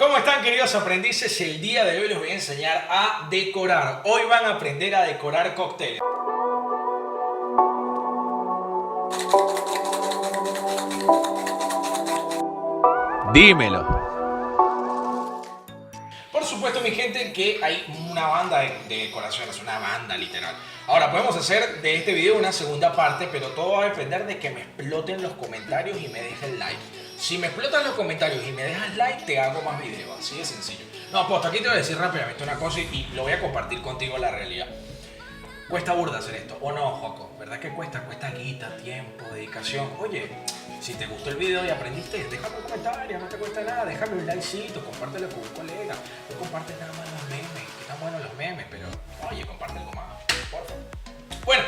¿Cómo están, queridos aprendices? El día de hoy les voy a enseñar a decorar. Hoy van a aprender a decorar cócteles. Dímelo. Por supuesto, mi gente, que hay una banda de decoraciones, una banda literal. Ahora, podemos hacer de este video una segunda parte, pero todo va a depender de que me exploten los comentarios y me dejen like. Si me explotan los comentarios y me dejas like, te hago más videos, así de sencillo. No, pues aquí te voy a decir rápidamente una cosa y lo voy a compartir contigo la realidad. Cuesta burda hacer esto, ¿o no, Joco? ¿Verdad que cuesta? Cuesta guita, tiempo, dedicación. Oye, si te gustó el video y aprendiste, déjame un comentario, no te cuesta nada, déjame un likecito, compártelo con un colega. No compartes nada más los memes, que están buenos los memes, pero oye, comparte algo más, por favor. Bueno,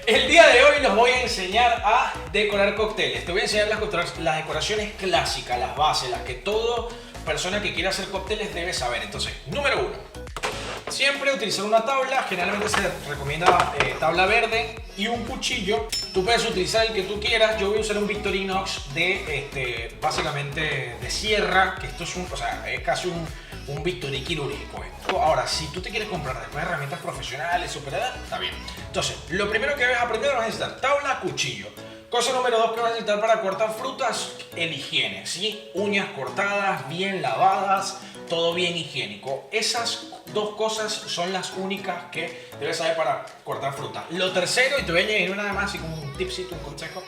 el día de hoy los voy a enseñar a decorar cócteles. Te voy a enseñar las decoraciones clásicas, las bases, las que toda persona que quiera hacer cócteles debe saber. Entonces, número 1. Siempre utilizar una tabla, generalmente se recomienda tabla verde y un cuchillo. Tú puedes utilizar el que tú quieras. Yo voy a usar un Victorinox de básicamente de sierra, que esto es es casi un bisturí quirúrgico. Ahora, si tú te quieres comprar después herramientas profesionales, superadas, está bien. Entonces, lo primero que debes aprender vas a necesitar tabla, cuchillo. Cosa número 2 que vas a necesitar para cortar frutas, el higiene, ¿sí? Uñas cortadas, bien lavadas, todo bien higiénico. Esas dos cosas son las únicas que debes saber para cortar fruta. Lo tercero, y te voy a añadir una más, así como un tipcito, un consejo,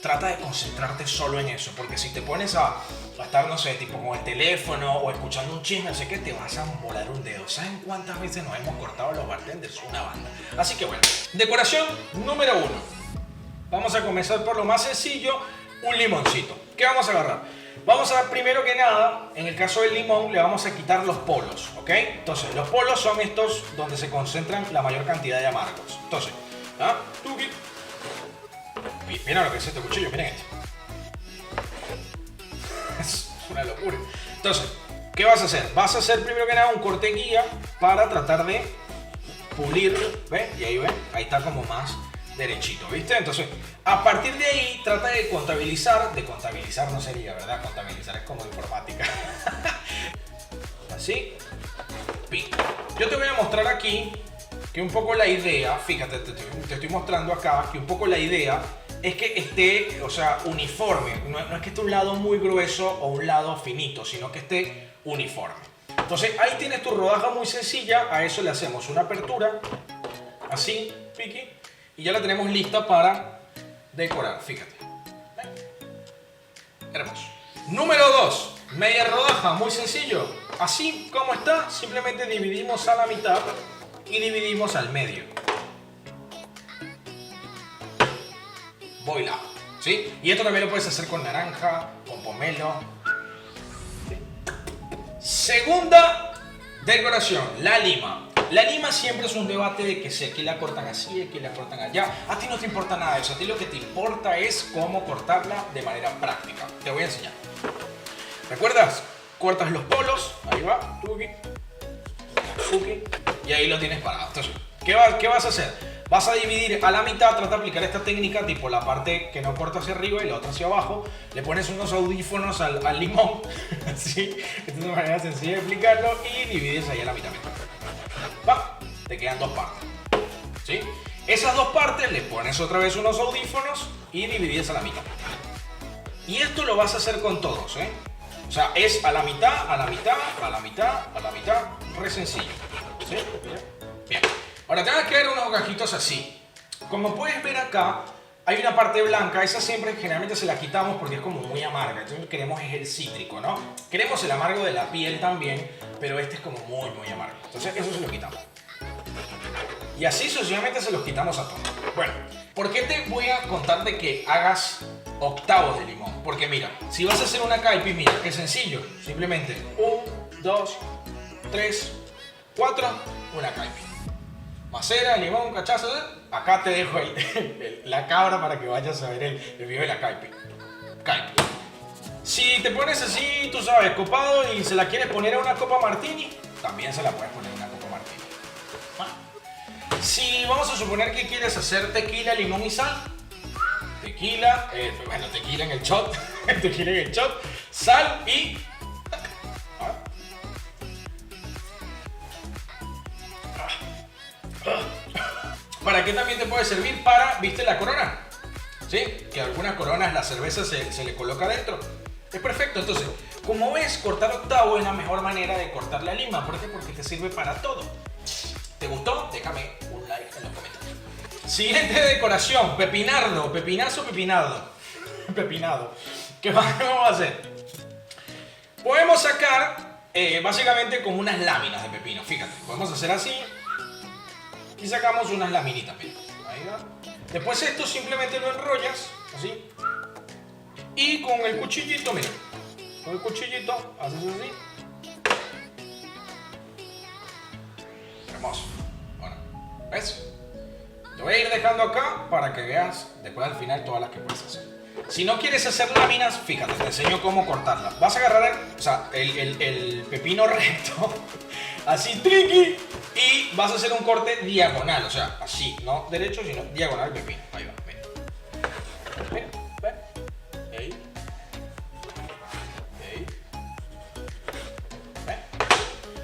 trata de concentrarte solo en eso, porque si te pones a estar, no sé, tipo con el teléfono o escuchando un chisme, no sé qué, te vas a volar un dedo. ¿Saben cuántas veces nos hemos cortado los bartenders? Una banda. Así que bueno, decoración número 1. Vamos a comenzar por lo más sencillo, un limoncito. ¿Qué vamos a agarrar? Vamos a, primero que nada, en el caso del limón, le vamos a quitar los polos, ¿ok? Entonces, los polos son estos donde se concentran la mayor cantidad de amargos. Entonces, miren lo que es este cuchillo, miren esto. Es una locura. Entonces, ¿qué vas a hacer? Vas a hacer primero que nada un corte guía para tratar de pulir, ¿ves? Y ahí ven, ahí está como más derechito, ¿viste? Entonces, a partir de ahí, trata de contabilizar no sería, ¿verdad? Contabilizar es como informática. Así. Yo te voy a mostrar aquí que un poco la idea, fíjate, te estoy mostrando acá, que un poco la idea es que esté, uniforme. No es que esté un lado muy grueso o un lado finito, sino que esté uniforme. Entonces, ahí tienes tu rodaja muy sencilla. A eso le hacemos una apertura, así, piqui. Y ya la tenemos lista para decorar, fíjate. Hermoso. Número 2, media rodaja, muy sencillo. Así como está, simplemente dividimos a la mitad y dividimos al medio. Voila, ¿sí? Y esto también lo puedes hacer con naranja, con pomelo. ¿Sí? Segunda decoración, la lima. La lima siempre es un debate de que si aquí la cortan así, aquí la cortan allá. A ti no te importa nada de eso. A ti lo que te importa es cómo cortarla de manera práctica. Te voy a enseñar. ¿Recuerdas? Cortas los polos. Ahí va. Tuki. Tuki. Y ahí lo tienes parado. Entonces, ¿qué vas a hacer? Vas a dividir a la mitad. Trata de aplicar esta técnica, tipo la parte que no corta hacia arriba y la otra hacia abajo. Le pones unos audífonos al limón. ¿Sí? Esta es una manera sencilla de aplicarlo. Y divides ahí a la mitad. Va, te quedan dos partes, ¿sí? Esas dos partes le pones otra vez unos audífonos y divides a la mitad. Y esto lo vas a hacer con todos, ¿eh? O sea, es a la mitad, a la mitad, a la mitad, a la mitad, re sencillo, ¿sí? Bien, ahora te van a quedar unos gajitos así. Como puedes ver acá, hay una parte blanca, esa siempre generalmente se la quitamos porque es como muy amarga. Entonces lo que queremos es el cítrico, ¿no? Queremos el amargo de la piel también, pero este es como muy, muy amargo. Entonces eso se lo quitamos. Y así sucesivamente se los quitamos a todos. Bueno, ¿por qué te voy a contar de que hagas octavos de limón? Porque mira, si vas a hacer una caipi, mira, qué sencillo. Simplemente 1, 2, 3, 4, una caipi. Macera, limón, cachazo. Acá te dejo la cabra para que vayas a ver el video de la caipi. Caipi. Si te pones así, tú sabes, copado y se la quieres poner a una copa martini, también se la puedes poner a una copa martini. Si vamos a suponer que quieres hacer tequila, limón y sal, tequila en el shot, tequila en el shot, sal y ¿Para qué también te puede servir? Para, ¿viste la corona? ¿Sí? Que algunas coronas la cerveza se le coloca dentro. Es perfecto. Entonces, como ves, cortar octavo es la mejor manera de cortar la lima. ¿Por qué? Porque te sirve para todo. ¿Te gustó? Déjame un like en los comentarios. Siguiente decoración, pepinardo, pepinazo, pepinado. Pepinado. ¿Qué más vamos a hacer? Podemos sacar básicamente como unas láminas de pepino. Fíjate, podemos hacer así y sacamos unas laminitas. Mira. Ahí va. Después esto simplemente lo enrollas así y con el cuchillito, mira, con el cuchillito haces así. Hermoso. Bueno, ¿ves? Te voy a ir dejando acá para que veas después al final todas las que puedes hacer. Si no quieres hacer láminas, fíjate, te enseño cómo cortarlas. Vas a agarrar el pepino recto, así triqui, y vas a hacer un corte diagonal, o sea, así, no derecho, sino diagonal pepino. Ahí va, mira. Mira, ve. Ahí. Ahí. Ve.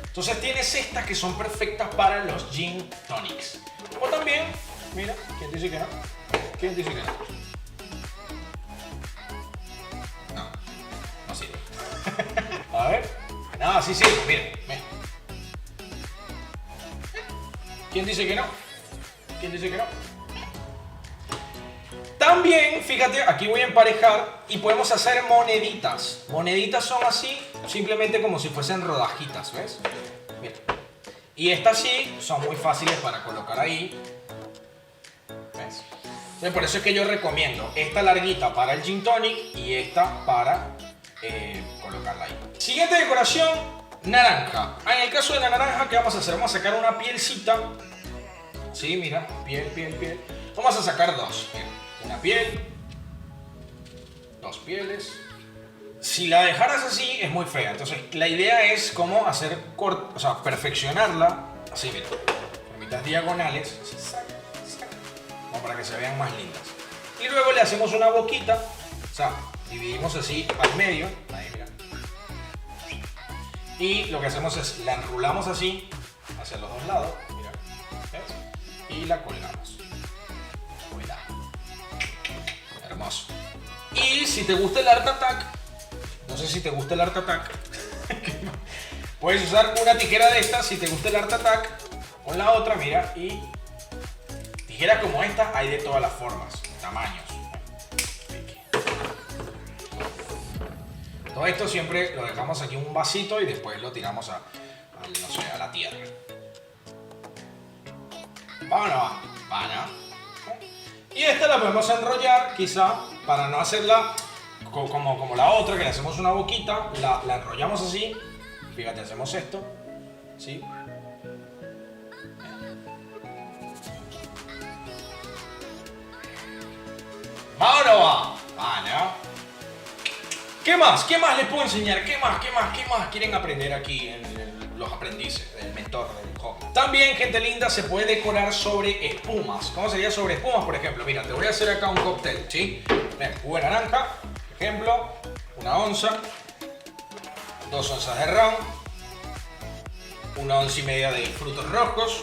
Entonces tienes estas que son perfectas para los gin tonics. O también, mira, ¿quién dice que no? ¿Quién dice que no? No sirve. A ver. No, sí sirve, miren. ¿Quién dice que no? ¿Quién dice que no? También, fíjate, aquí voy a emparejar y podemos hacer moneditas. Moneditas son así, simplemente como si fuesen rodajitas, ¿ves? Mira. Y estas sí son muy fáciles para colocar ahí. ¿Ves? Entonces, por eso es que yo recomiendo esta larguita para el gin tonic y esta para colocarla ahí. Siguiente decoración, naranja. En el caso de la naranja, ¿qué vamos a hacer? Vamos a sacar una pielcita. Sí, mira, piel. Vamos a sacar dos. Mira, una piel, dos pieles. Si la dejaras así es muy fea. Entonces la idea es como hacer o sea, perfeccionarla. Así, mira, formitas diagonales. Así, como para que se vean más lindas. Y luego le hacemos una boquita. O sea, dividimos así al medio. Ahí, mira. Y lo que hacemos es la enrolamos así hacia los dos lados. Mira. ¿Ves? Y la colgamos. Cuidado. Hermoso. Y si te gusta el Art Attack, no sé si te gusta el Art Attack, puedes usar una tijera de estas si te gusta el Art Attack. Con la otra, mira, y tijeras como esta hay de todas las formas, tamaños. Todo esto siempre lo dejamos aquí en un vasito y después lo tiramos no sé, a la tierra. Vámonos. Y esta la podemos enrollar quizá para no hacerla como la otra, que le hacemos una boquita, la enrollamos así. Fíjate, hacemos esto, ¿sí? ¡Vámonos! ¿Qué más? ¿Qué más les puedo enseñar? ¿Qué más quieren aprender aquí en los aprendices del mentor del joven? También, gente linda, se puede decorar sobre espumas. ¿Cómo sería sobre espumas, por ejemplo? Mira, te voy a hacer acá un cóctel, ¿sí? Ven, jugo de naranja, por ejemplo, 1 onza, 2 onzas de ron, 1 onza y media de frutos rojos,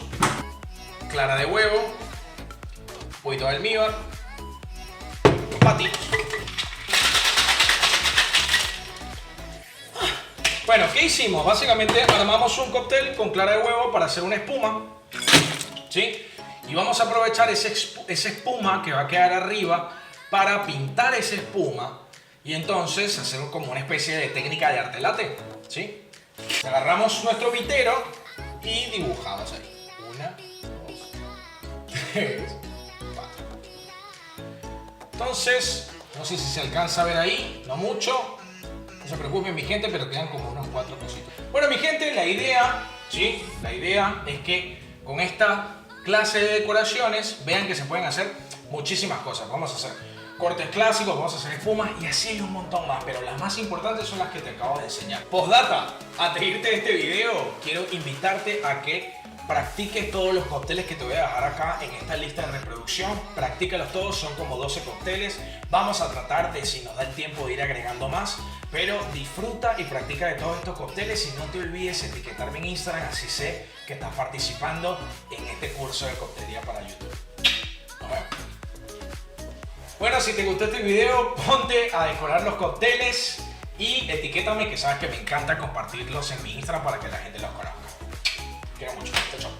clara de huevo, un poquito de almíbar, patitos. Bueno, ¿qué hicimos? Básicamente armamos un cóctel con clara de huevo para hacer una espuma, ¿sí? Y vamos a aprovechar esa espuma que va a quedar arriba para pintar esa espuma y entonces hacer como una especie de técnica de arte latte, ¿sí? Agarramos nuestro vitero y dibujamos ahí. 1, 2, 3, 4. Entonces, no sé si se alcanza a ver ahí, no mucho. No se preocupen, mi gente, pero quedan como unos 4 cositos. Bueno, mi gente, la idea, ¿sí? La idea es que con esta clase de decoraciones vean que se pueden hacer muchísimas cosas. Vamos a hacer cortes clásicos, vamos a hacer espumas y así hay un montón más, pero las más importantes son las que te acabo de enseñar. Postdata, antes de irte de este video, quiero invitarte a que practiques todos los cócteles que te voy a dejar acá en esta lista de reproducción. Practícalos todos, son como 12 cócteles. Vamos a tratar de, si nos da el tiempo, de ir agregando más. Pero disfruta y practica de todos estos cócteles y no te olvides etiquetarme en Instagram, así sé que estás participando en este curso de coctelería para YouTube. Bueno, si te gustó este video, ponte a decorar los cócteles y etiquétame, que sabes que me encanta compartirlos en mi Instagram para que la gente los conozca. Quiero mucho. Chao, chao.